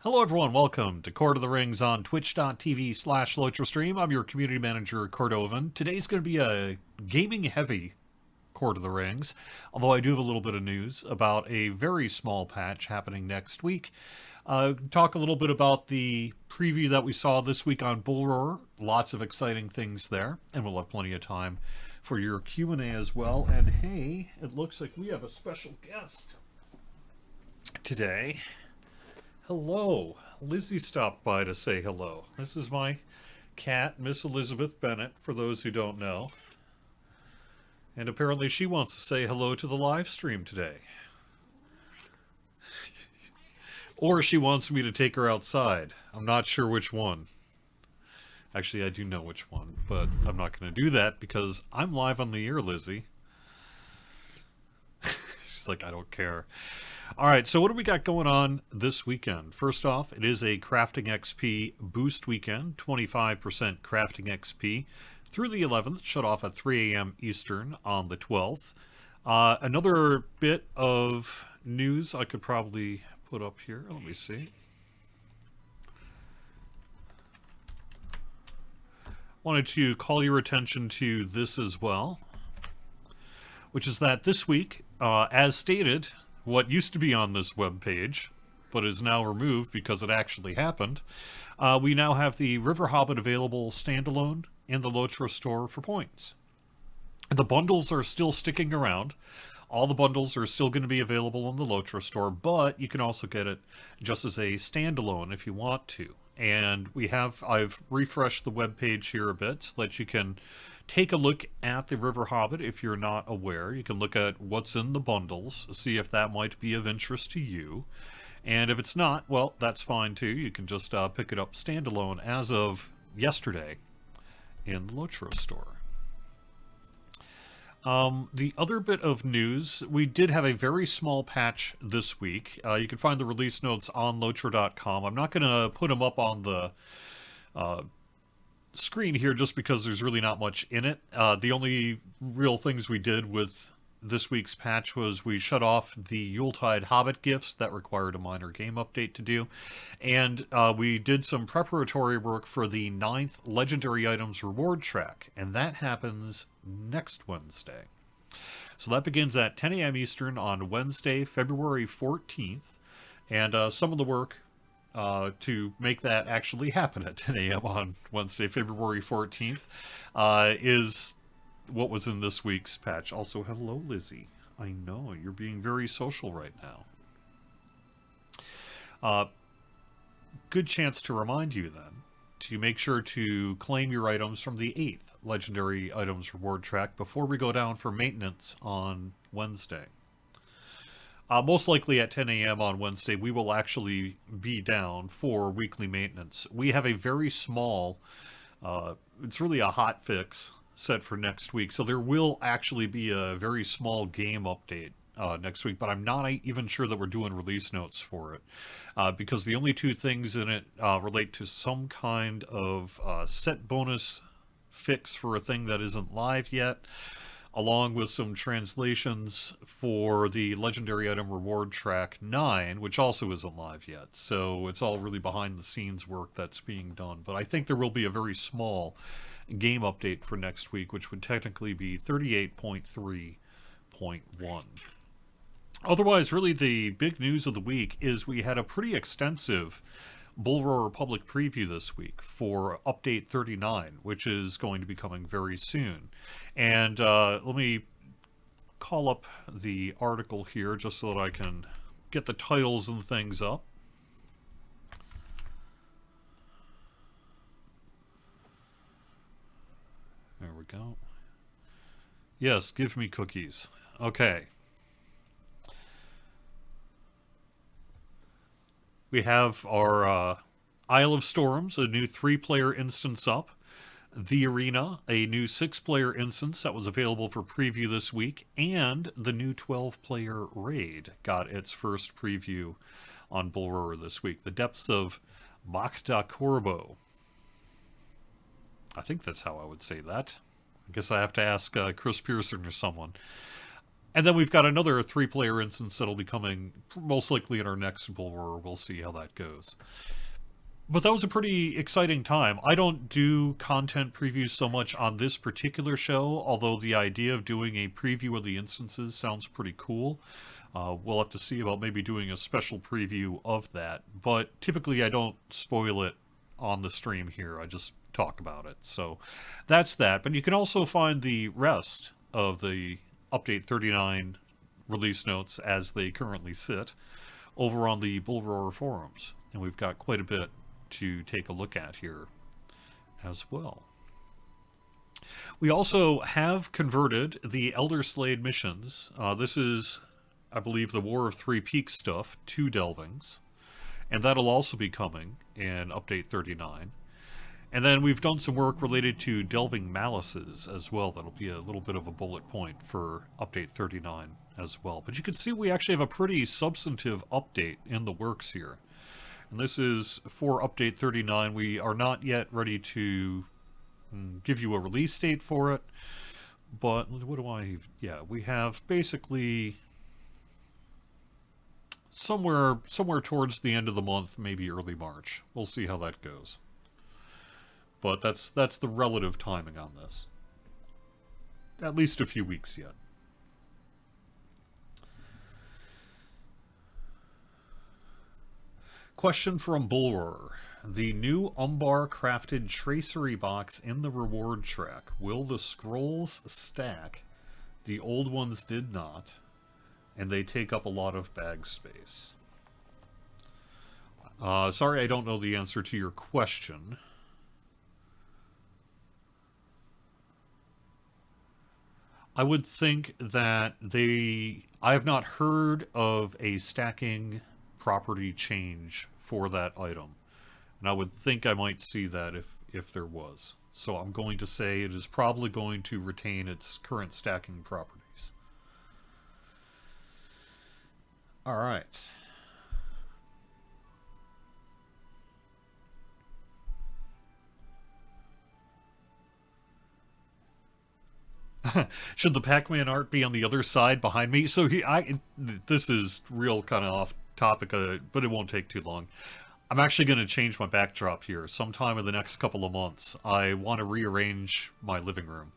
Hello everyone, welcome to Court of the Rings on twitch.tv/LotraStream. I'm your community manager, Cordovan. Today's going to be a gaming-heavy Court of the Rings, although I do have a little bit of news about a very small patch happening next week. Talk a little bit about the preview that we saw this week on Bull Roar. Lots of exciting things there, and we'll have plenty of time for your Q&A as well. And hey, it looks like we have a special guest today. Hello. Lizzie stopped by to say hello. This is my cat, Miss Elizabeth Bennett, for those who don't know. And apparently she wants to say hello to the live stream today. Or she wants me to take her outside. I'm not sure which one. Actually, I do know which one, but I'm not going to do that because I'm live on the air, Lizzie. She's like, I don't care. All right, so what do we got going on this weekend? First off, it is a Crafting XP boost weekend, 25% Crafting XP through the 11th, shut off at 3 a.m. Eastern on the 12th. Another bit of news I could probably put up here. Let me see. Wanted to call your attention to this as well, which is that this week, as stated, what used to be on this webpage, but is now removed because it actually happened, we now have the River Hobbit available standalone in the Lotra store for points. The bundles are still sticking around. All the bundles are still going to be available in the Lotra store, but you can also get it just as a standalone if you want to. And I've refreshed the webpage here a bit so that you can take a look at the River Hobbit if you're not aware. You can look at what's in the bundles, see if that might be of interest to you. And if it's not, well, that's fine too. You can just pick it up standalone as of yesterday in the Lotra store. The other bit of news, we did have a very small patch this week. You can find the release notes on Lotra.com. I'm not going to put them up on the screen here just because there's really not much in it. The only real things we did with this week's patch was we shut off the Yuletide Hobbit gifts that required a minor game update to do, and we did some preparatory work for the 9th Legendary Items reward track, and that happens next Wednesday. So that begins at 10 a.m. Eastern on Wednesday, February 14th, and some of the work to make that actually happen at 10 a.m. on Wednesday, February 14th, is what was in this week's patch. Also, hello, Lizzie. I know, you're being very social right now. Good chance to remind you, then, to make sure to claim your items from the 8th Legendary Items reward track before we go down for maintenance on Wednesday. Most likely at 10 a.m. on Wednesday, we will actually be down for weekly maintenance. We have a very small, it's really a hot fix set for next week. So there will actually be a very small game update next week, but I'm not even sure that we're doing release notes for it because the only two things in it relate to some kind of set bonus fix for a thing that isn't live yet, along with some translations for the Legendary Item Reward Track 9, which also isn't live yet. So it's all really behind the scenes work that's being done. But I think there will be a very small game update for next week, which would technically be 38.3.1. Otherwise, really the big news of the week is we had a pretty extensive Bull Roar Republic preview this week for Update 39, which is going to be coming very soon. And let me call up the article here just so that I can get the titles and things up. There we go. Yes, give me cookies. Okay. We have our Isle of Storms, a new 3-player instance up. The Arena, a new 6-player instance that was available for preview this week. And the new 12-player Raid got its first preview on Bull Roar this week. The Depths of Makda Corbo. I think that's how I would say that. I guess I have to ask Chris Pearson or someone. And then we've got another 3-player instance that'll be coming most likely in our next Bull Roar. We'll see how that goes. But that was a pretty exciting time. I don't do content previews so much on this particular show, although the idea of doing a preview of the instances sounds pretty cool. We'll have to see about maybe doing a special preview of that. But typically I don't spoil it on the stream here. I just talk about it. So that's that. But you can also find the rest of the Update 39 release notes as they currently sit over on the Bull Roar forums. And we've got quite a bit to take a look at here as well. We also have converted the Elder Slade missions. This is, I believe, the War of Three Peaks stuff to Delvings. And that'll also be coming in Update 39. And then we've done some work related to delving malices as well. That'll be a little bit of a bullet point for Update 39 as well. But you can see we actually have a pretty substantive update in the works here. And this is for Update 39. We are not yet ready to give you a release date for it. But what do I... Yeah, we have basically somewhere towards the end of the month, maybe early March. We'll see how that goes. But that's the relative timing on this. At least a few weeks yet. Question from Bullroar. The new Umbar crafted tracery box in the reward track. Will the scrolls stack? The old ones did not. And they take up a lot of bag space. Sorry, I don't know the answer to your question. I would think that I have not heard of a stacking property change for that item. And I would think I might see that if there was. So I'm going to say it is probably going to retain its current stacking properties. All right. Should the Pac-Man art be on the other side behind me? So this is real kind of off topic, but it won't take too long. I'm actually going to change my backdrop here sometime in the next couple of months. I want to rearrange my living room,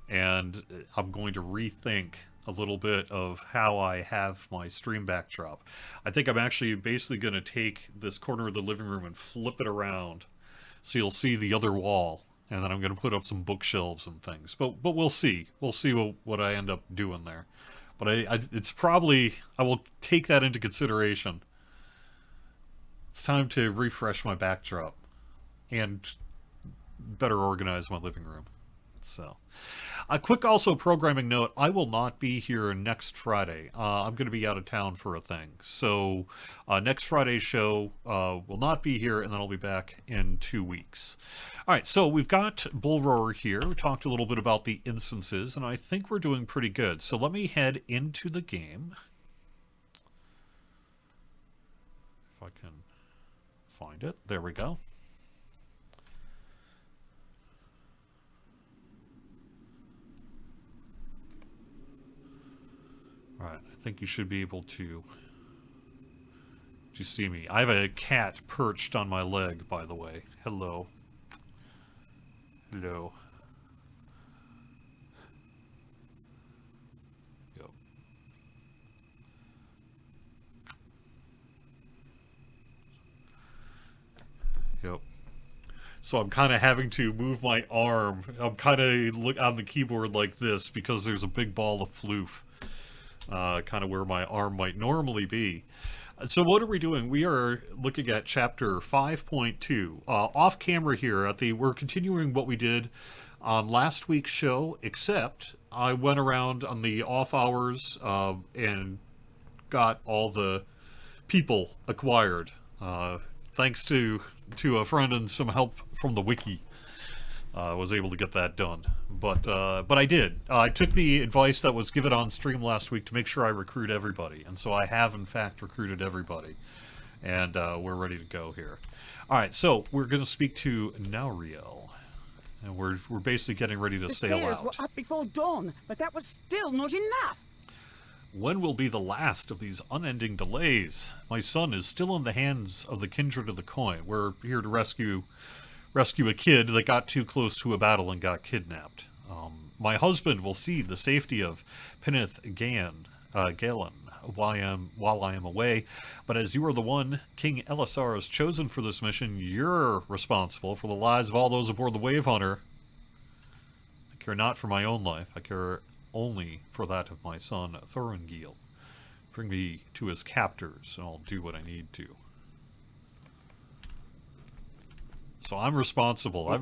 and I'm going to rethink a little bit of how I have my stream backdrop. I think I'm actually basically going to take this corner of the living room and flip it around so you'll see the other wall. And then I'm going to put up some bookshelves and things. But we'll see. We'll see what I end up doing there. But it's probably... I will take that into consideration. It's time to refresh my backdrop. And better organize my living room. So... A quick also programming note, I will not be here next Friday. I'm going to be out of town for a thing. So next Friday's show will not be here, and then I'll be back in 2 weeks. All right, so we've got Bull Roar here. We talked a little bit about the instances, and I think we're doing pretty good. So let me head into the game. If I can find it. There we go. Alright, I think you should be able to see me. I have a cat perched on my leg, by the way. Hello. Hello. Yep. Yep. So I'm kind of having to move my arm. I'm kind of look on the keyboard like this because there's a big ball of floof. Kind of where my arm might normally be. So what are we doing? We are looking at chapter 5.2. Off camera here, we're continuing what we did on last week's show, except I went around on the off hours and got all the people acquired. Thanks to a friend and some help from the wiki. Was able to get that done. But I did. I took the advice that was given on stream last week to make sure I recruit everybody. And so I have, in fact, recruited everybody. And we're ready to go here. All right, so we're going to speak to Nauriel. And we're basically getting ready to sail out. The sails were up before dawn, but that was still not enough. When will be the last of these unending delays? My son is still in the hands of the kindred of the coin. We're here to rescue a kid that got too close to a battle and got kidnapped. My husband will see the safety of Peneth Galen while I am away, but as you are the one King Elisar has chosen for this mission, you're responsible for the lives of all those aboard the Wave Hunter. I care not for my own life, I care only for that of my son Thorungil. Bring me to his captors, and I'll do what I need to. So I'm responsible. Does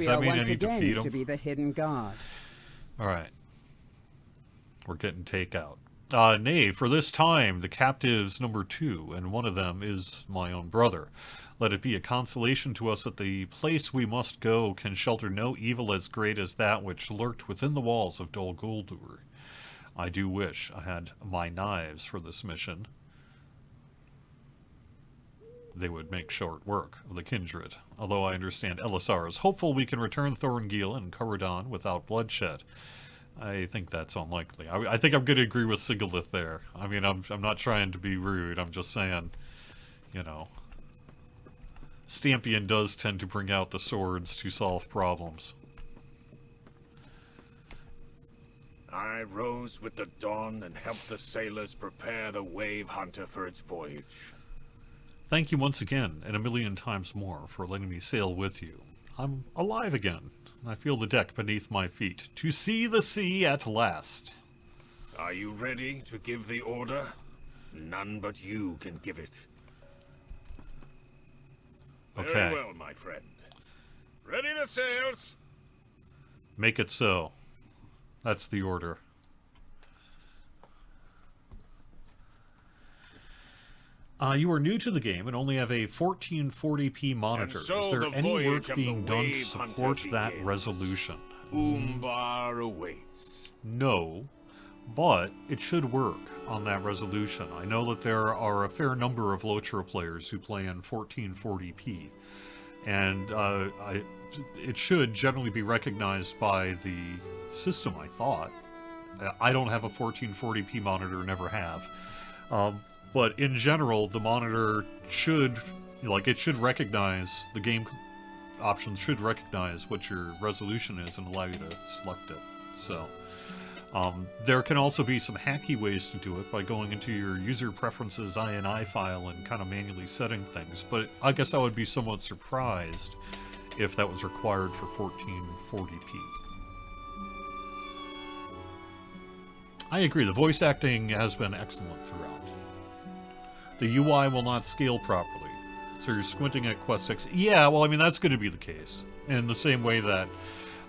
that mean I need to feed him? To be the hidden god. All right. We're getting takeout. Nay, for this time, the captives number 2, and one of them is my own brother. Let it be a consolation to us that the place we must go can shelter no evil as great as that which lurked within the walls of Dol Guldur. I do wish I had my knives for this mission. They would make short work of the kindred, although I understand Elisar is hopeful we can return Thorungil and Caradon without bloodshed. I think that's unlikely. I think I'm going to agree with Sigilith there. I mean, I'm not trying to be rude. I'm just saying, you know, Stampion does tend to bring out the swords to solve problems. I rose with the dawn and helped the sailors prepare the Wave Hunter for its voyage. Thank you once again, and a million times more, for letting me sail with you. I'm alive again. I feel the deck beneath my feet. To see the sea at last. Are you ready to give the order? None but you can give it. Okay. Very well, my friend. Ready the sails? Make it so. That's the order. You are new to the game and only have a 1440p monitor. So is there any work being done to support that resolution? Umbar awaits. No, but it should work on that resolution. I know that there are a fair number of Lotro players who play in 1440p, and it should generally be recognized by the system, I thought. I don't have a 1440p monitor, never have. But in general, the monitor should, it should recognize, the game options should recognize what your resolution is and allow you to select it. So, there can also be some hacky ways to do it by going into your user preferences INI file and kind of manually setting things. But I guess I would be somewhat surprised if that was required for 1440p. I agree, the voice acting has been excellent throughout. The UI will not scale properly, so you're squinting at Quest X. Yeah, well, I mean, that's going to be the case. In the same way that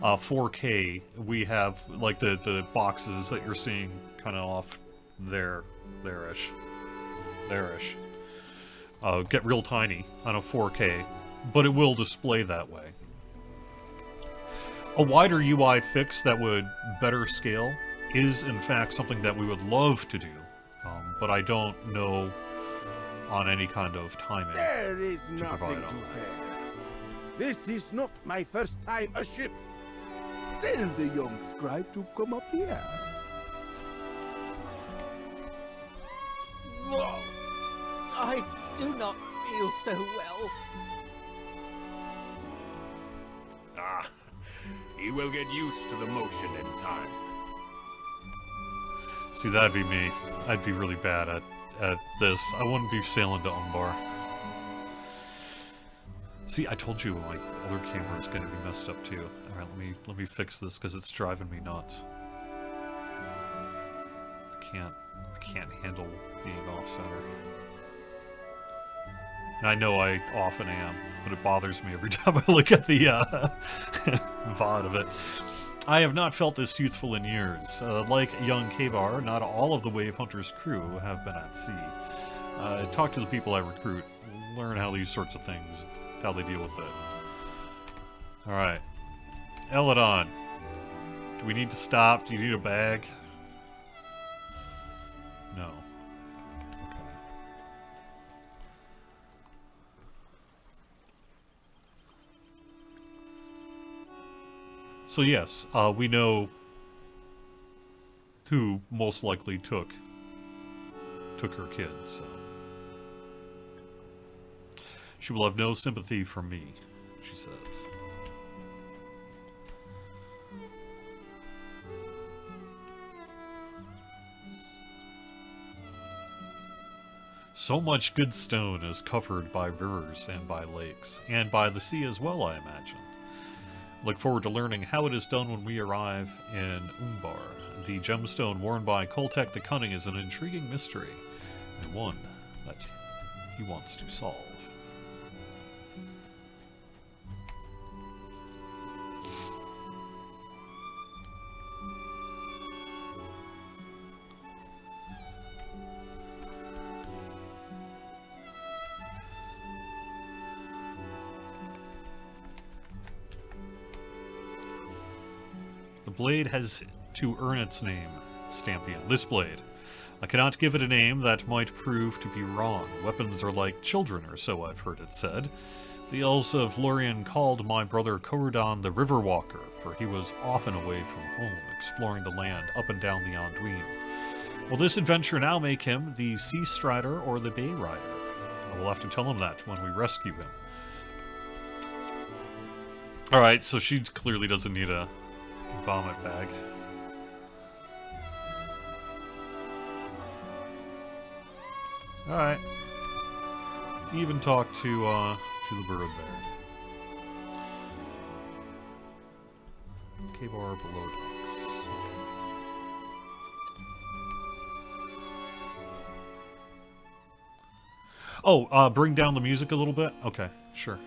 4K, we have, like, the boxes that you're seeing kind of off there-ish, get real tiny on a 4K, but it will display that way. A wider UI fix that would better scale is, in fact, something that we would love to do, but I don't know on any kind of timing. There is nothing to fear. This is not my first time aship. Tell the young scribe to come up here. Whoa. I do not feel so well. Ah, he will get used to the motion in time. See, that'd be me. I'd be really bad at this. I wouldn't be sailing to Umbar. See, I told you my other camera is going to be messed up too. All right, let me fix this because it's driving me nuts. I can't handle being off center. And I know I often am, but it bothers me every time I look at the VOD of it. I have not felt this youthful in years. Like young Kavar, not all of the Wave Hunter's crew have been at sea. Talk to the people I recruit, learn how these sorts of things, how they deal with it. Alright. Eladon. Do we need to stop? Do you need a bag? No. Okay. So yes, we know who most likely took took her kid, so... She will have no sympathy from me, she says. So much good stone is covered by rivers and by lakes, and by the sea as well, I imagine. Look forward to learning how it is done when we arrive in Umbar. The gemstone worn by Koltek the Cunning is an intriguing mystery, and one that he wants to solve. The blade has to earn its name, Stampion. This blade. I cannot give it a name that might prove to be wrong. Weapons are like children, or so I've heard it said. The elves of Lorien called my brother Korudan the River Walker, for he was often away from home, exploring the land up and down the Anduin. Will this adventure now make him the Sea Strider or the Bay Rider? I will have to tell him that when we rescue him. Alright, so she clearly doesn't need a vomit bag. Alright. Even talk to the bird there. K-bar below docks. Oh, bring down the music a little bit? Okay, sure.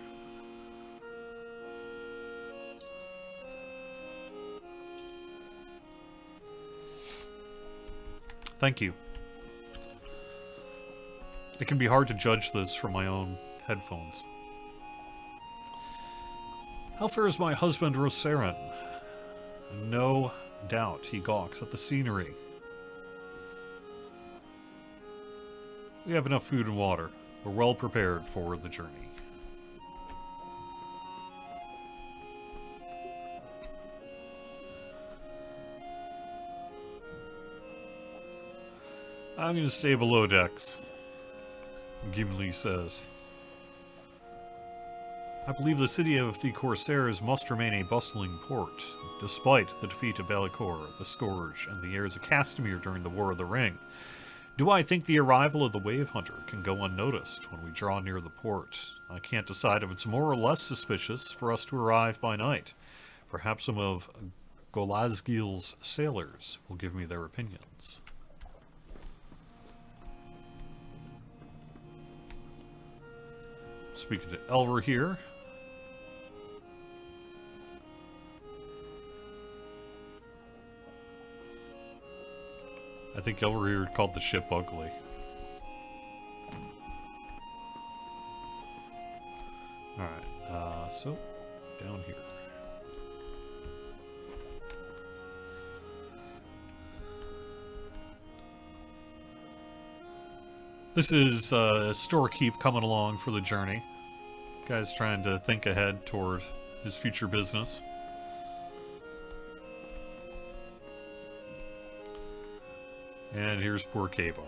Thank you. It can be hard to judge this from my own headphones. How fares my husband Rosarin? No doubt he gawks at the scenery. We have enough food and water. We're well prepared for the journey. I'm going to stay below decks, Gimli says. I believe the city of the Corsairs must remain a bustling port, despite the defeat of Bellicor, the Scourge, and the heirs of Castamere during the War of the Ring. Do I think the arrival of the Wave Hunter can go unnoticed when we draw near the port? I can't decide if it's more or less suspicious for us to arrive by night. Perhaps some of Golazgil's sailors will give me their opinions. Speaking to Elver here. I think Elver here called the ship ugly. Alright, so down here. This is Storekeep coming along for the journey. Guy's trying to think ahead toward his future business. And here's poor K-bar.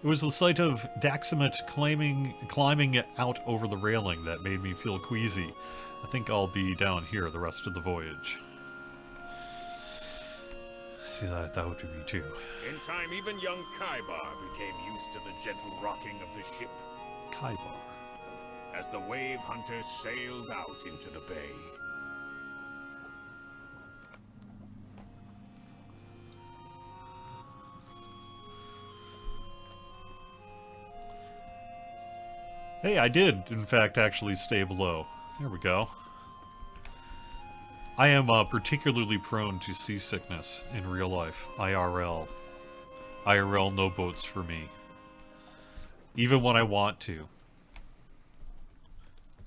It was the sight of Daxamet climbing out over the railing that made me feel queasy. I think I'll be down here the rest of the voyage. See, that would be me too. In time, even young Kaibar became used to the gentle rocking of the ship. Kaibar. As the Wave Hunter sailed out into the bay. Hey, I did, in fact, actually stay below. There we go. I am particularly prone to seasickness in real life. IRL. IRL, no boats for me. Even when I want to.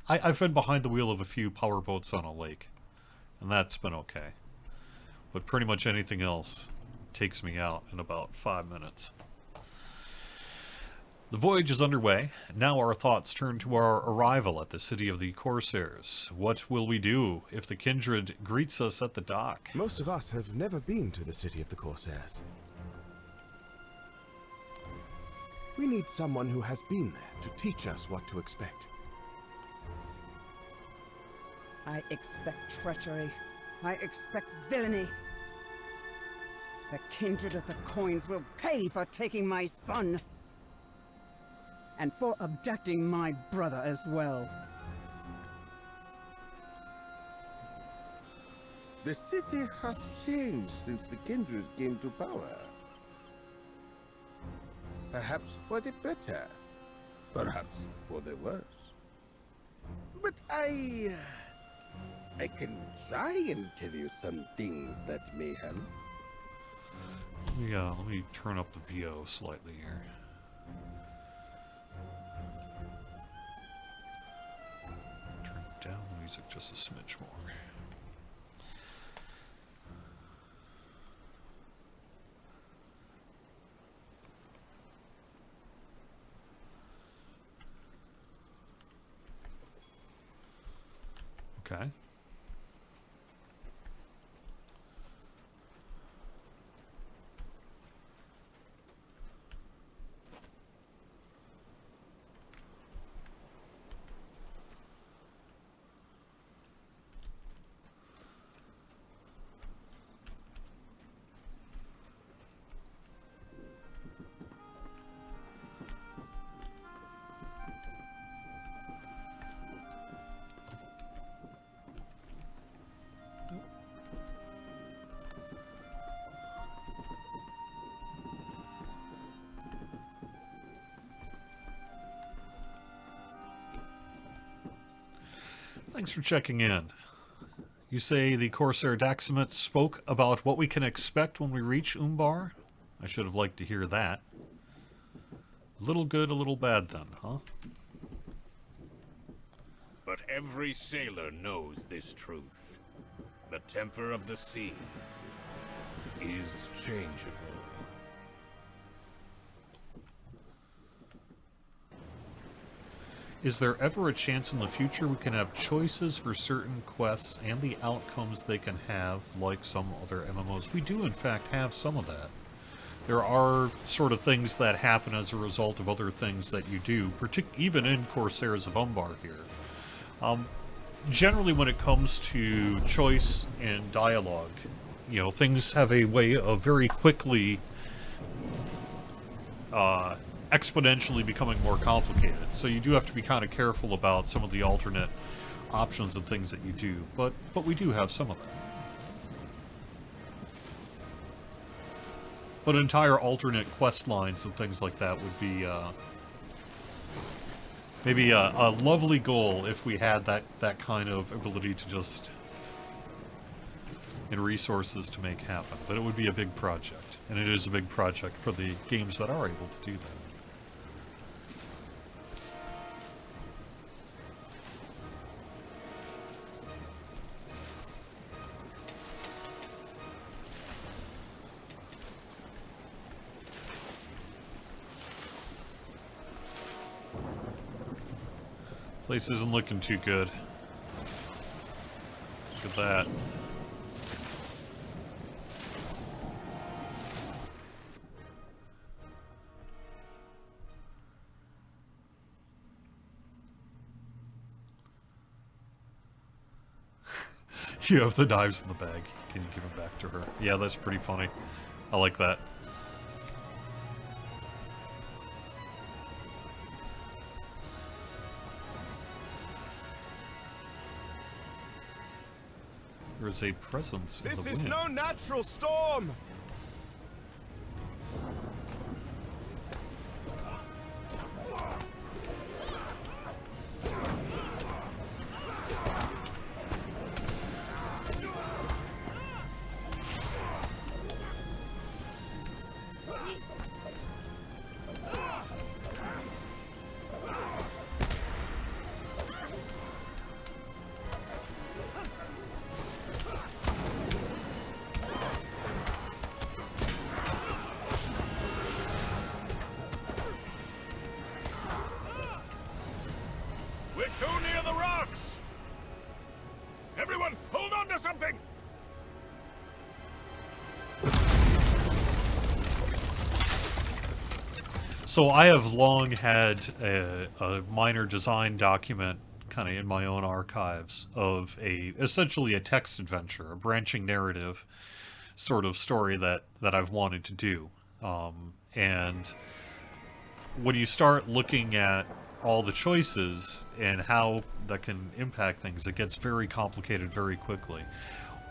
I've been behind the wheel of a few power boats on a lake. And that's been okay. But pretty much anything else takes me out in about 5 minutes. The voyage is underway. Now our thoughts turn to our arrival at the city of the Corsairs. What will we do if the kindred greets us at the dock? Most of us have never been to the city of the Corsairs. We need someone who has been there to teach us what to expect. I expect treachery. I expect villainy. The kindred of the coins will pay for taking my son. And for abducting my brother as well. The city has changed since the kindred came to power. Perhaps for the better. Perhaps for the worse. But I can try and tell you some things that may help. Yeah, let me turn up the VO slightly here. Turn down the music just a smidge more. Okay. Thanks for checking in. You say the Corsair Daxamit spoke about what we can expect when we reach Umbar? I should have liked to hear that. A little good, a little bad then, huh? But every sailor knows this truth. The temper of the sea is changeable. Is there ever a chance in the future we can have choices for certain quests and the outcomes they can have, like some other MMOs? We do, in fact, have some of that. There are sort of things that happen as a result of other things that you do, even in Corsairs of Umbar here. Generally, when it comes to choice and dialogue, you know, things have a way of very quickly exponentially becoming more complicated. So you do have to be kind of careful about some of the alternate options and things that you do, but we do have some of that. But entire alternate quest lines and things like that would be maybe a lovely goal if we had that kind of ability to just, and resources to make happen. But it would be a big project, and it is a big project for the games that are able to do that. Place isn't looking too good. Look at that. You have the knives in the bag. Can you give them back to her? Yeah, that's pretty funny. I like that. There is a presence in the wind. This is no natural storm! So I have long had a minor design document kind of in my own archives of essentially a text adventure, a branching narrative sort of story that I've wanted to do. And when you start looking at all the choices and how that can impact things, it gets very complicated very quickly.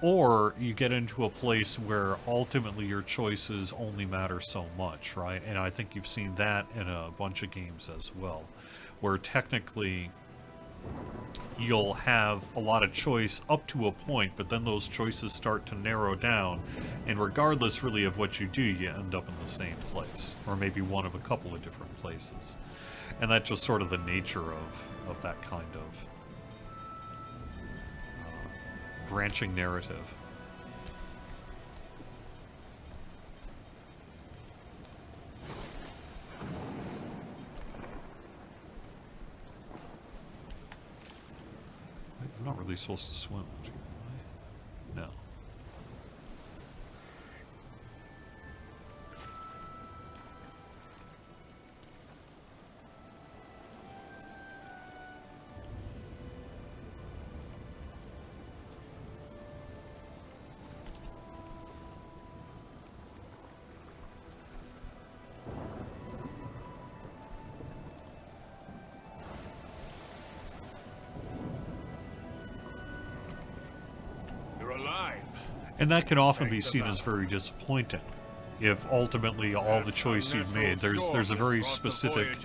Or you get into a place where ultimately your choices only matter so much, right? And I think you've seen that in a bunch of games as well, where technically you'll have a lot of choice up to a point, but then those choices start to narrow down, and regardless really of what you do, you end up in the same place, or maybe one of a couple of different places. And that's just sort of the nature of that kind of branching narrative. I'm not really supposed to swim, am I? No. And that can often be seen as very disappointing. If ultimately all the choice you've made, there's a very specific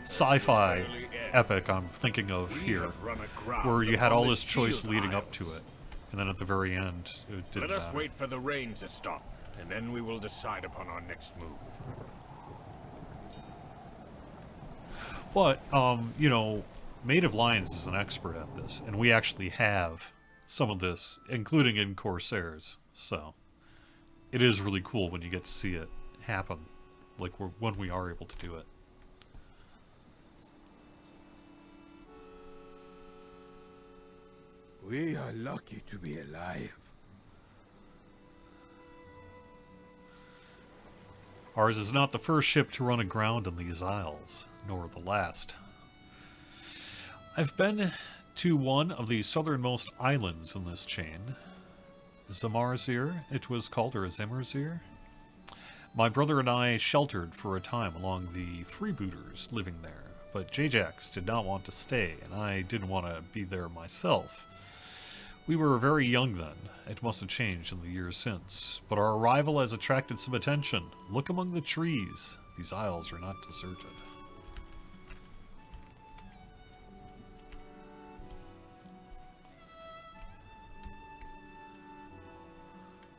sci-fi epic I'm thinking of here, where you had all this choice leading up to it, and then at the very end, it didn't Let us matter. wait for the rain to stop, and then we will decide upon our next move. But, you know, Maid of Lions is an expert at this, and we actually have some of this, including in Corsairs, so it is really cool when you get to see it happen, like when we are able to do it. We are lucky to be alive. Ours is not the first ship to run aground in these isles, nor the last. I've been to one of the southernmost islands in this chain. Zamarzir, it was called, or Zimmerzir. My brother and I sheltered for a time along the freebooters living there, but Jajax did not want to stay, and I didn't want to be there myself. We were very young then. It must have changed in the years since, but our arrival has attracted some attention. Look among the trees. These isles are not deserted.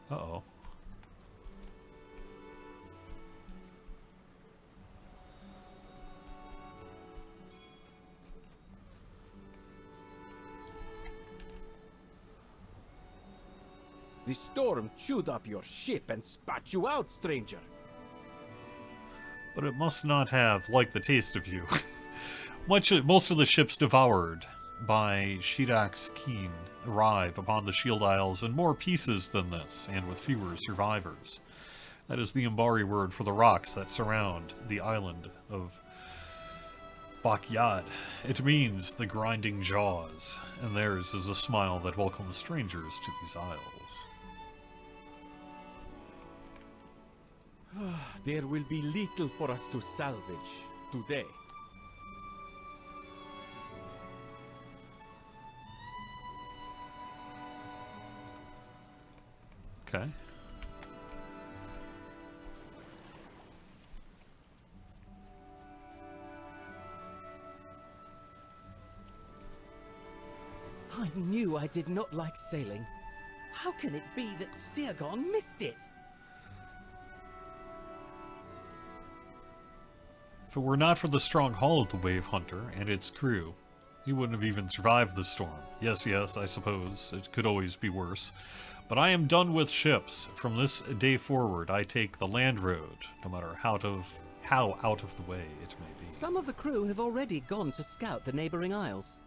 Uh-oh. The storm chewed up your ship and spat you out, stranger. But it must not have liked the taste of you. Most of the ships devoured by Shirak's Keen arrive upon the Shield Isles in more pieces than this, and with fewer survivors. That is the Umbari word for the rocks that surround the island of Bakyad. It means the grinding jaws, and theirs is a smile that welcomes strangers to these isles. There will be little for us to salvage today. Okay. I knew I did not like sailing. How can it be that Seagon missed it? If it were not for the strong hull of the Wave Hunter and its crew, he wouldn't have even survived the storm. Yes, I suppose. It could always be worse. But I am done with ships. From this day forward, I take the land road, no matter how out of the way it may be. Some of the crew have already gone to scout the neighboring isles.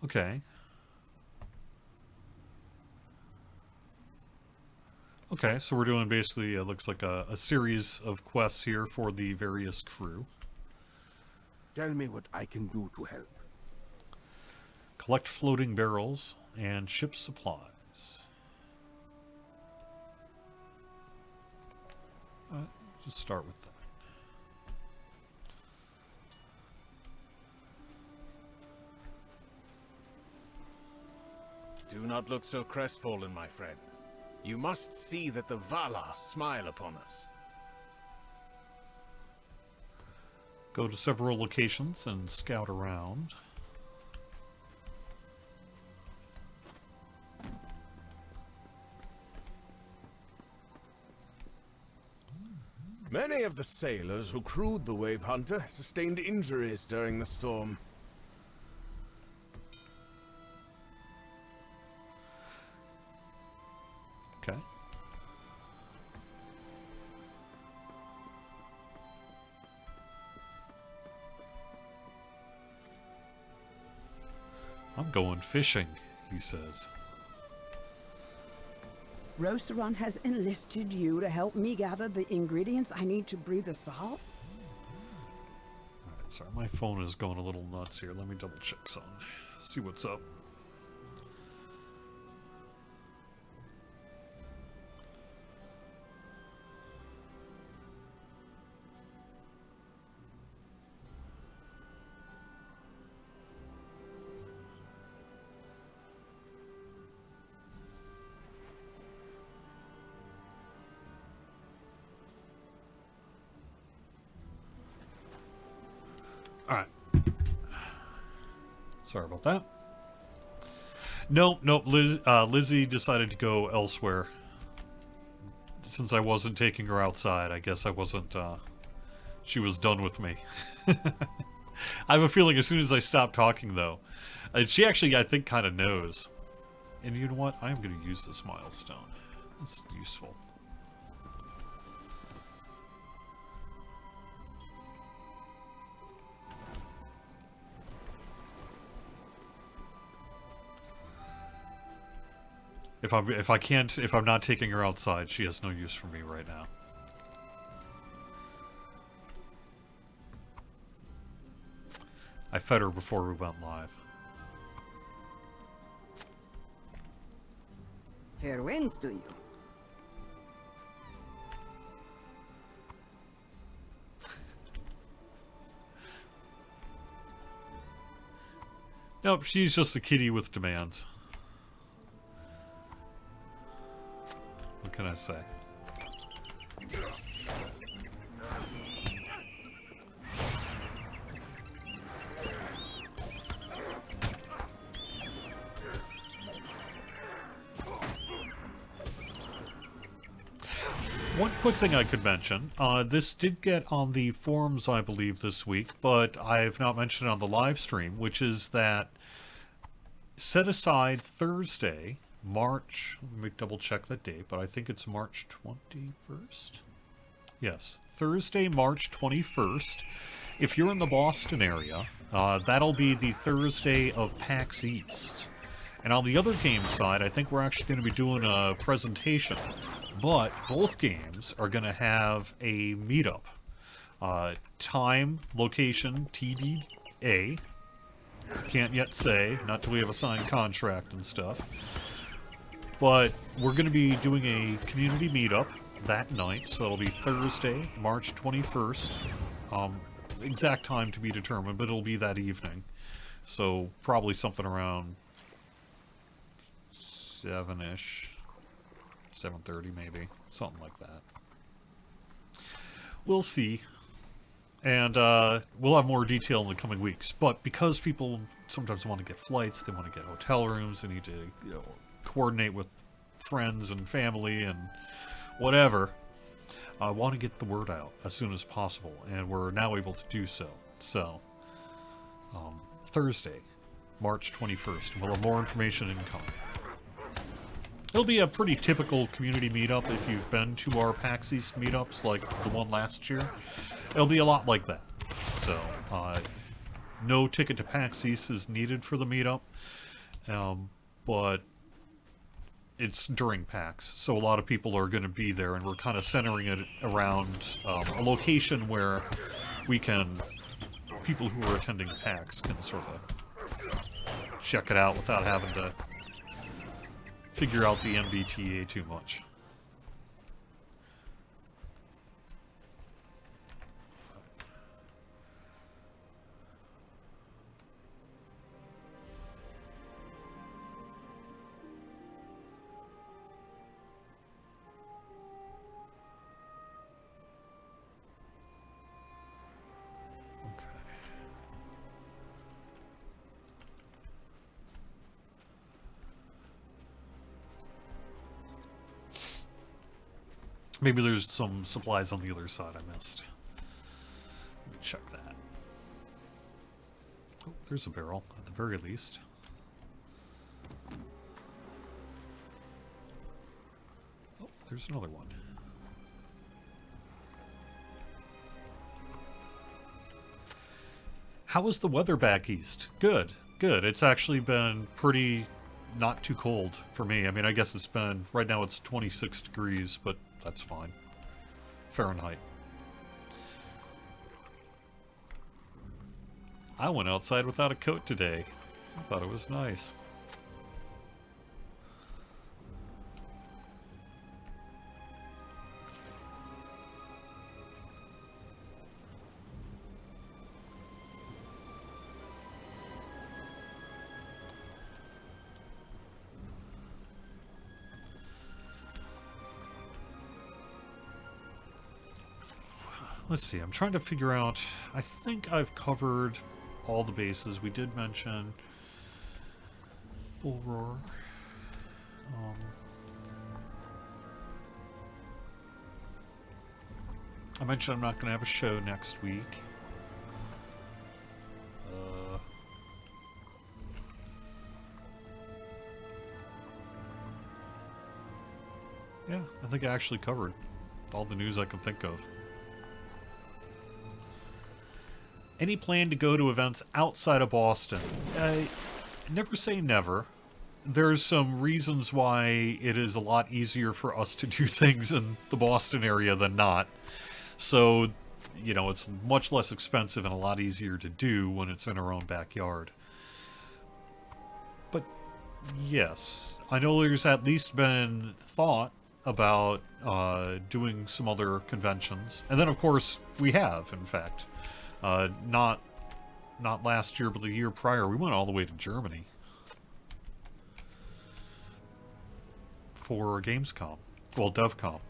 Okay. Okay, so we're doing basically, it looks like a series of quests here for the various crew. Tell me what I can do to help. Collect floating barrels and ship supplies. Just start with that. Do not look so crestfallen, my friend. You must see that the Valar smile upon us. Go to several locations and scout around. Many of the sailors who crewed the Wave Hunter sustained injuries during the storm. Okay. I'm going fishing, he says. Rosaron has enlisted you to help me gather the ingredients I need to brew the salve? Alright, sorry, my phone is going a little nuts here. Let me double check something. See what's up. Alright. Sorry about that. Nope. Lizzie decided to go elsewhere. Since I wasn't taking her outside, I guess I wasn't, she was done with me. I have a feeling as soon as I stop talking, though. And she actually, I think, kind of knows. And you know what? I am going to use this milestone. It's useful. If I'm not taking her outside, she has no use for me right now. I fed her before we went live. Fair winds to you. Nope, she's just a kitty with demands. What can I say? One quick thing I could mention, this did get on the forums, I believe, this week, but I've not mentioned it on the live stream, which is that set aside Thursday, March, let me double check that date, but I think it's March 21st? Yes, Thursday, March 21st. If you're in the Boston area, that'll be the Thursday of PAX East. And on the other game side, I think we're actually going to be doing a presentation. But both games are going to have a meetup. Time, location, TBA. Can't yet say, not till we have a signed contract and stuff. But we're going to be doing a community meetup that night, so it'll be Thursday, March 21st. Exact time to be determined, but it'll be that evening. So probably something around 7-ish, 7:30 maybe, something like that. We'll see. And we'll have more detail in the coming weeks. But because people sometimes want to get flights, they want to get hotel rooms, they need to, you know, coordinate with friends and family and whatever. I want to get the word out as soon as possible, and we're now able to do so. So, Thursday, March 21st, we'll have more information incoming. It'll be a pretty typical community meetup if you've been to our PAX East meetups, like the one last year. It'll be a lot like that. So, no ticket to PAX East is needed for the meetup, but it's during PAX, so a lot of people are going to be there, and we're kind of centering it around a location where people who are attending PAX can sort of check it out without having to figure out the MBTA too much. Maybe there's some supplies on the other side I missed. Let me check that. Oh, there's a barrel, at the very least. Oh, there's another one. How is the weather back east? Good, good. It's actually been pretty not too cold for me. I mean, I guess it's been, right now it's 26 degrees, but that's fine. Fahrenheit. I went outside without a coat today. I thought it was nice. Let's see, I'm trying to figure out, I think I've covered all the bases. We did mention Bull Roar. I mentioned I'm not going to have a show next week. Yeah, I think I actually covered all the news I can think of. Any plan to go to events outside of Boston? Never say never. There's some reasons why it is a lot easier for us to do things in the Boston area than not. So, you know, it's much less expensive and a lot easier to do when it's in our own backyard. But, yes, I know there's at least been thought about doing some other conventions. And then, of course, we have, in fact. Not last year, but the year prior, we went all the way to Germany for Gamescom, well, DevCom,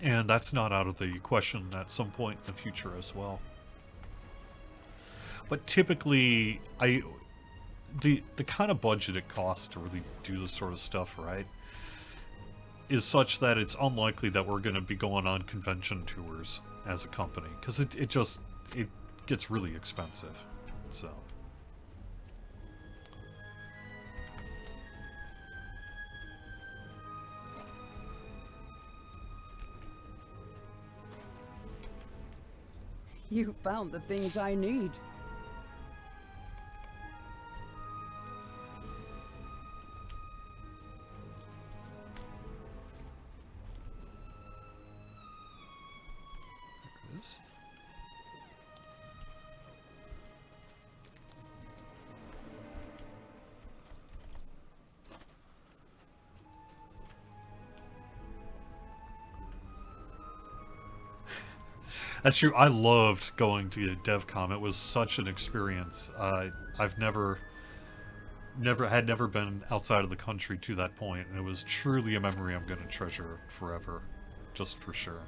and that's not out of the question at some point in the future as well. But typically, the kind of budget it costs to really do this sort of stuff, right, is such that it's unlikely that we're going to be going on convention tours as a company, because it gets really expensive. So You found the things I need. there it is. That's true. I loved going to DevCom. It was such an experience. I've never been outside of the country to that point, and it was truly a memory I'm going to treasure forever, just for sure.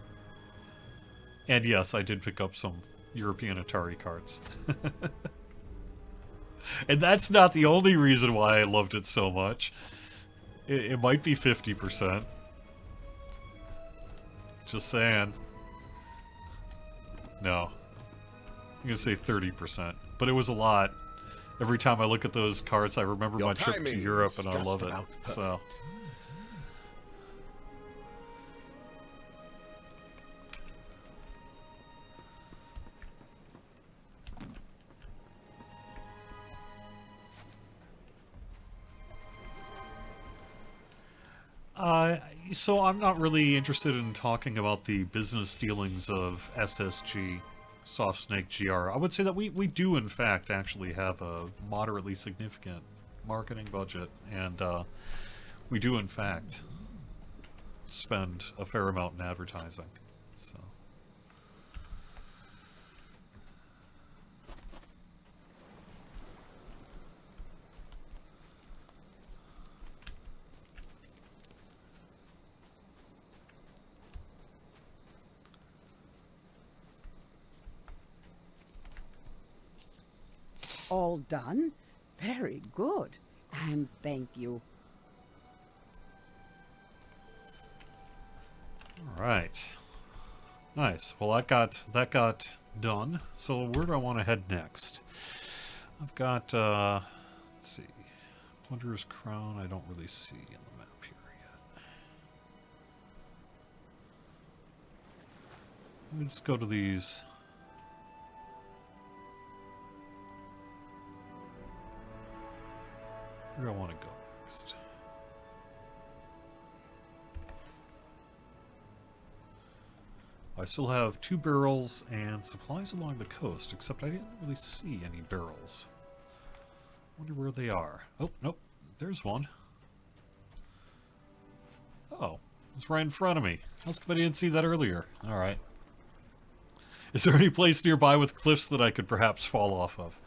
And yes, I did pick up some European Atari cards. And that's not the only reason why I loved it so much. It might be 50%. Just saying. No. I'm gonna say 30%. But it was a lot. Every time I look at those cards, I remember my trip to Europe, and I love it. So. So I'm not really interested in talking about the business dealings of SSG, Soft Snake GR. I would say that we do, in fact, actually have a moderately significant marketing budget, and we do, in fact, spend a fair amount in advertising. So. All done? Very good. And thank you. All right. Nice. Well, that got done. So where do I want to head next? I've got let's see. Plunderer's Crown I don't really see in the map here yet. Let me just go to these. Where do I want to go next? I still have 2 barrels and supplies along the coast, except I didn't really see any barrels. Wonder where they are. Oh, nope. There's one. Oh, it's right in front of me. How come I didn't see that earlier? Alright. Is there any place nearby with cliffs that I could perhaps fall off of?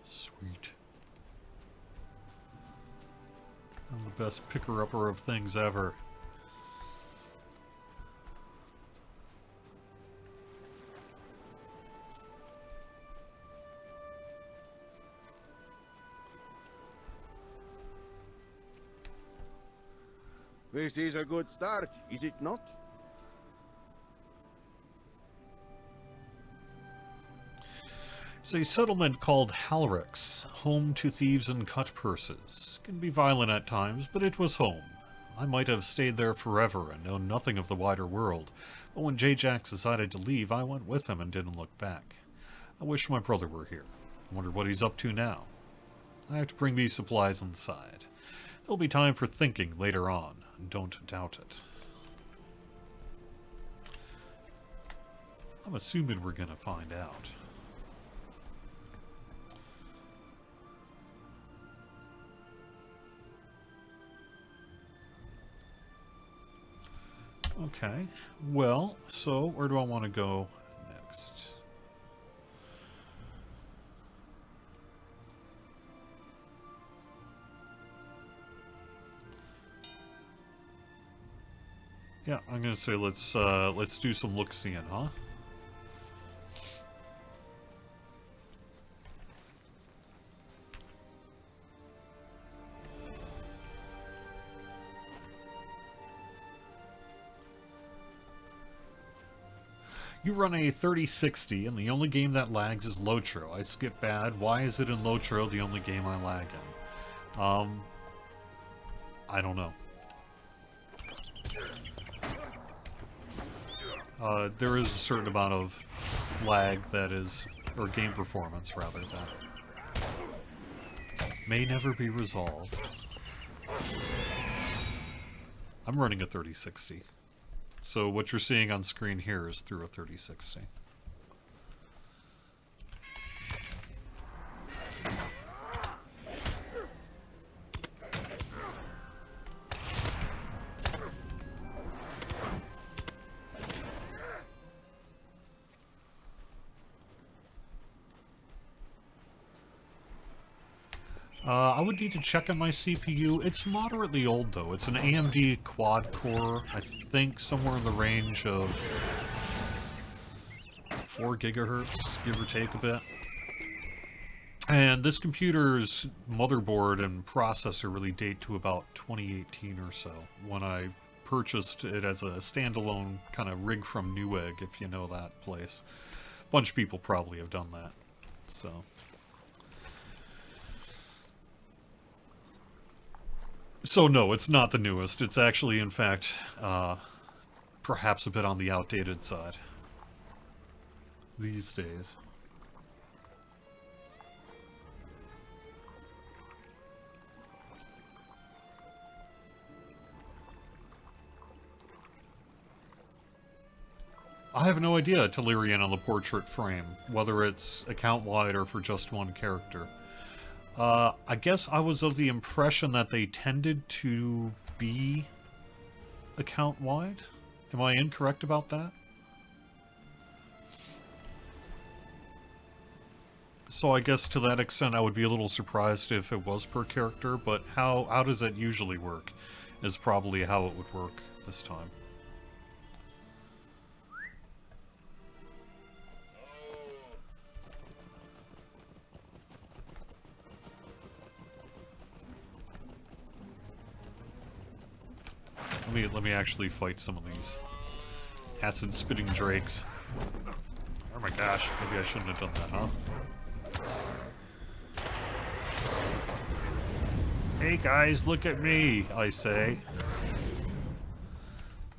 Sweet. I'm the best picker-upper of things ever. This is a good start, is it not? It's a settlement called Halrix, home to thieves and cut purses. Can be violent at times, but it was home. I might have stayed there forever and known nothing of the wider world, but when J-Jax decided to leave, I went with him and didn't look back. I wish my brother were here. I wonder what he's up to now. I have to bring these supplies inside. There'll be time for thinking later on. Don't doubt it. I'm assuming we're gonna find out. Okay, well, so where do I want to go next? Yeah, I'm gonna say let's do some look-seeing, huh? You run a 3060, and the only game that lags is Lotro. I skip bad. Why is it in Lotro the only game I lag in? I don't know. There is a certain amount of lag that is, or game performance rather, that may never be resolved. I'm running a 3060. So what you're seeing on screen here is through a 3060. I would need to check on my CPU. It's moderately old, though. It's an AMD quad-core, I think somewhere in the range of 4 gigahertz, give or take a bit. And this computer's motherboard and processor really date to about 2018 or so, when I purchased it as a standalone kind of rig from Newegg, if you know that place. A bunch of people probably have done that, so... So no, it's not the newest. It's actually, in fact, perhaps a bit on the outdated side these days. I have no idea, Telerian, on the portrait frame, whether it's account-wide or for just one character. I guess I was of the impression that they tended to be account-wide. Am I incorrect about that? So I guess to that extent I would be a little surprised if it was per character, but how does that usually work is probably how it would work this time. Let me actually fight some of these acid spitting drakes. Oh my gosh, maybe I shouldn't have done that, huh? Hey guys, look at me, I say.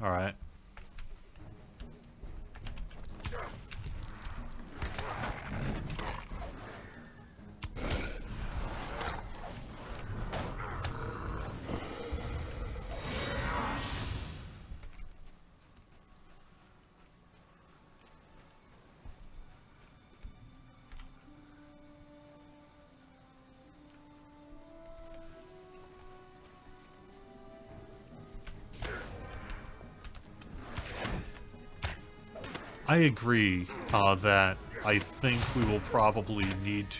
Alright. I agree that I think we will probably need to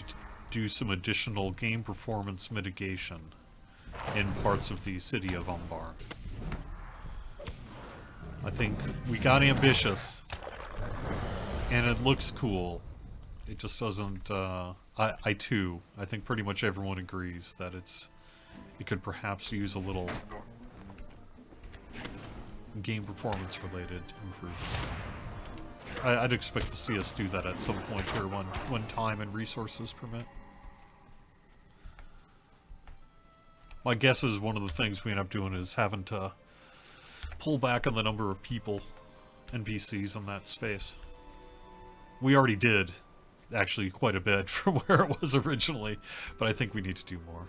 do some additional game performance mitigation in parts of the city of Umbar. I think we got ambitious, and it looks cool. It just doesn't, I too, I think pretty much everyone agrees that it could perhaps use a little game performance related improvement. I'd expect to see us do that at some point here when time and resources permit. My guess is one of the things we end up doing is having to pull back on the number of people, NPCs in that space. We already did, actually, quite a bit from where it was originally, but I think we need to do more.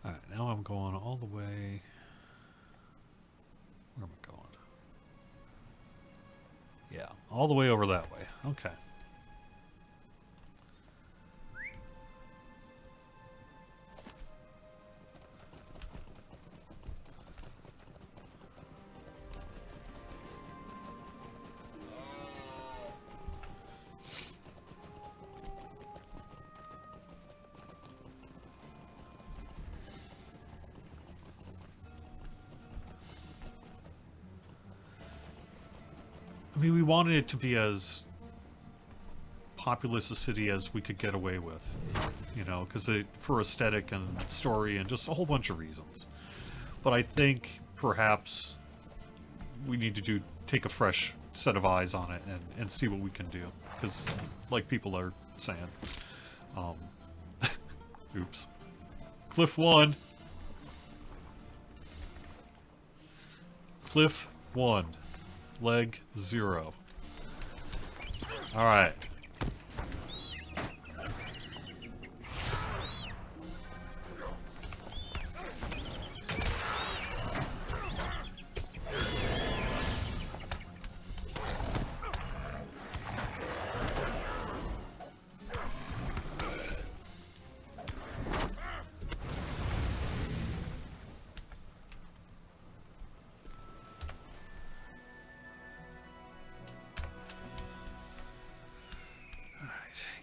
Alright, now I'm going all the way... Where am I going? Yeah, all the way over that way. Okay. I mean, we wanted it to be as populous a city as we could get away with, you know, because for aesthetic and story and just a whole bunch of reasons. But I think perhaps we need to take a fresh set of eyes on it and see what we can do, because like people are saying, oops, Cliff 1, Cliff 1. Leg 0. Alright.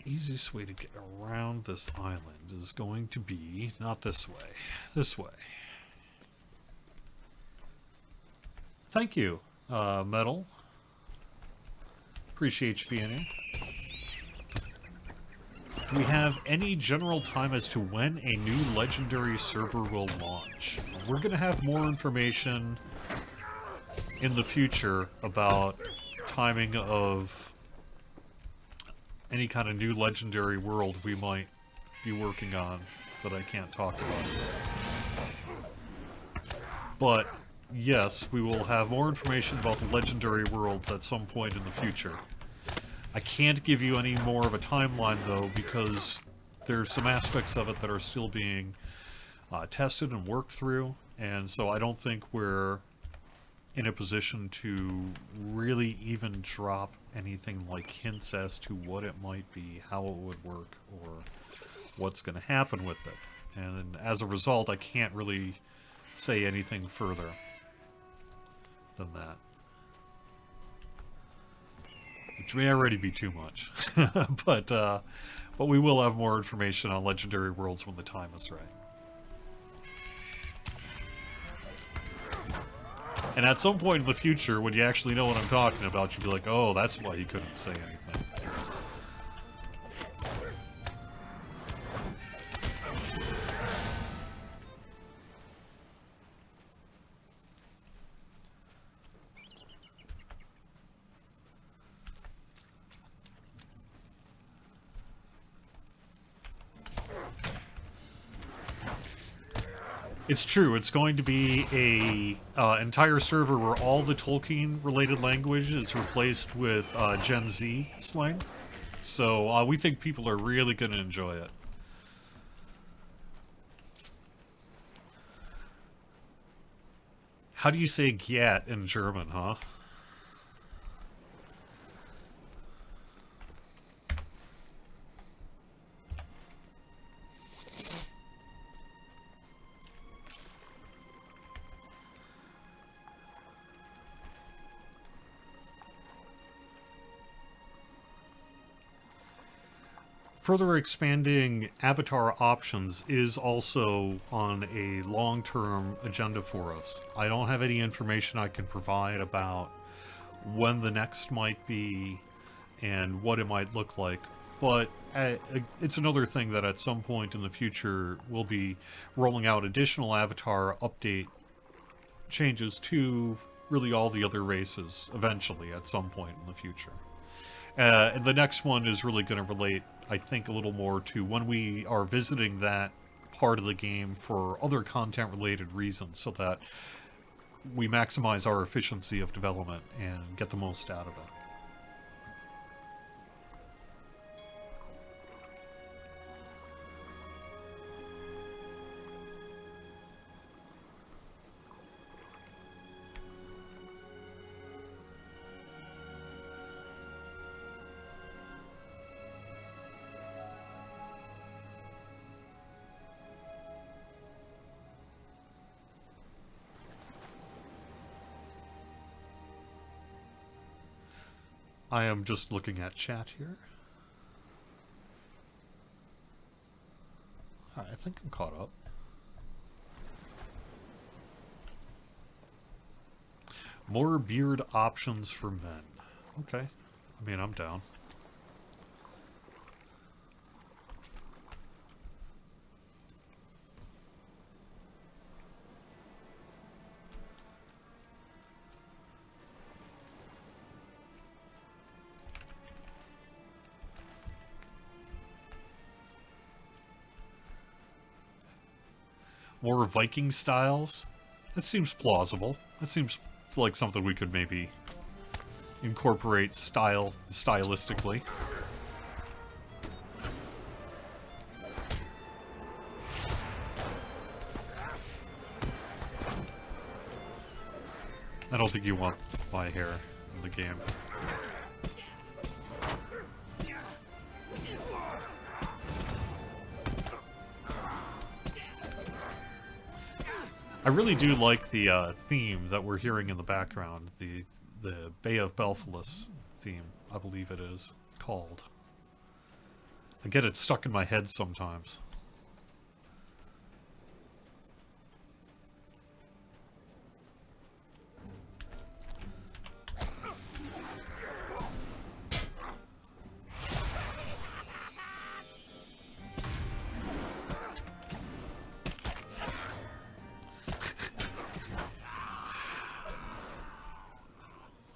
Easiest way to get around this island is going to be not this way, this way. Thank you, Metal. Appreciate you being here. Do we have any general time as to when a new legendary server will launch? We're going to have more information in the future about timing of any kind of new legendary world we might be working on that I can't talk about. But yes, we will have more information about the legendary worlds at some point in the future. I can't give you any more of a timeline though, because there's some aspects of it that are still being tested and worked through, and so I don't think we're in a position to really even drop anything like hints as to what it might be, how it would work, or what's going to happen with it. And as a result, I can't really say anything further than that. Which may already be too much. but we will have more information on Legendary Worlds when the time is right. And at some point in the future, when you actually know what I'm talking about, you'll be like, oh, that's why he couldn't say anything. It's true. It's going to be a entire server where all the Tolkien-related language is replaced with Gen Z slang. So we think people are really going to enjoy it. How do you say "get" in German, huh? Further expanding avatar options is also on a long-term agenda for us. I don't have any information I can provide about when the next might be and what it might look like, but it's another thing that at some point in the future we'll be rolling out additional avatar update changes to really all the other races eventually at some point in the future. And the next one is really going to relate, I think, a little more to when we are visiting that part of the game for other content-related reasons, so that we maximize our efficiency of development and get the most out of it. I am just looking at chat here. Alright, I think I'm caught up. More beard options for men. Okay. I mean, I'm down. More Viking styles? That seems plausible. That seems like something we could maybe incorporate stylistically. I don't think you want my hair in the game. I really do like the theme that we're hearing in the background, the Bay of Belfalis theme, I believe it is called. I get it stuck in my head sometimes.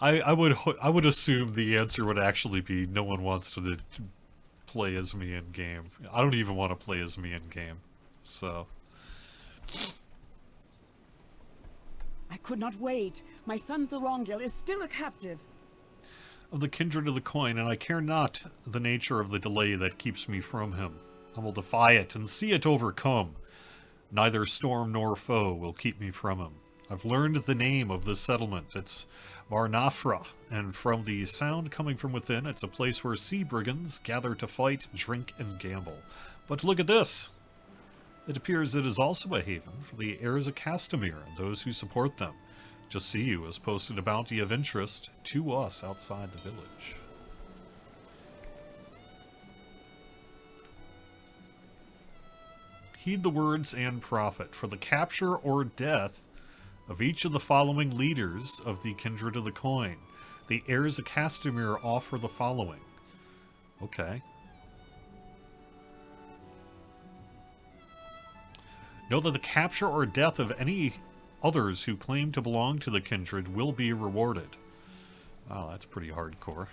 I would assume the answer would actually be no one wants to play as me in game. I don't even want to play as me in game. So I could not wait. My son Thorongil is still a captive. of the kindred of the coin, and I care not the nature of the delay that keeps me from him. I will defy it and see it overcome. Neither storm nor foe will keep me from him. I've learned the name of this settlement. It's Marnafra, and from the sound coming from within, it's a place where sea brigands gather to fight, drink, and gamble. But look at this! It appears it is also a haven for the heirs of Castamere and those who support them. Just see you has posted a bounty of interest to us outside the village. Heed the words and profit. For the capture or death of each of the following leaders of the kindred of the coin, the heirs of Castamere offer the following. Okay. Know that the capture or death of any others who claim to belong to the kindred will be rewarded. Wow, that's pretty hardcore.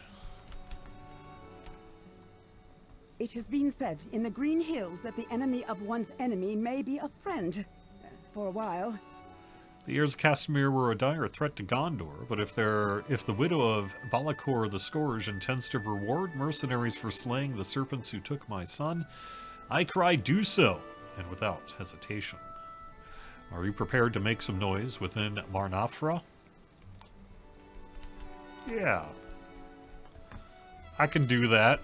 It has been said in the Green Hills that the enemy of one's enemy may be a friend. For a while. The heirs of Castamere were a dire threat to Gondor, but if the widow of Balakor the Scourge intends to reward mercenaries for slaying the serpents who took my son, I cry do so, and without hesitation. Are you prepared to make some noise within Marnafra? Yeah. I can do that.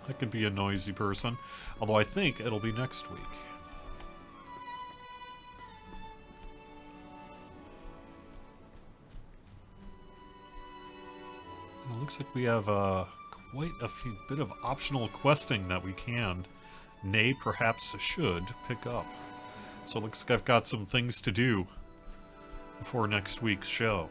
I can be a noisy person, although I think it'll be next week. And it looks like we have quite a bit of optional questing that we can, nay, perhaps should, pick up. So it looks like I've got some things to do before next week's show.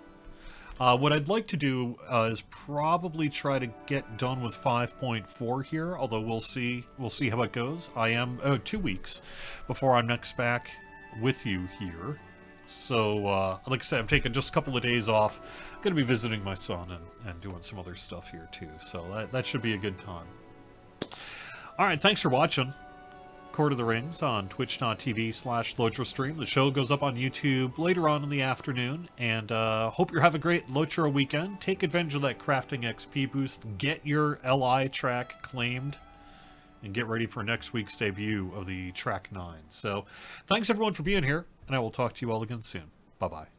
What I'd like to do is probably try to get done with 5.4 here, although we'll see how it goes. I am 2 weeks before I'm next back with you here. So, like I said, I'm taking just a couple of days off. I'm going to be visiting my son and doing some other stuff here too. So that should be a good time. All right, thanks for watching Court of the Rings on twitch.tv/LotraStream. The show goes up on YouTube later on in the afternoon, and hope you're having a great Lotra weekend. Take advantage of that crafting XP boost, get your LI track claimed, and get ready for next week's debut of the Track 9. So, thanks everyone for being here, and I will talk to you all again soon. Bye-bye.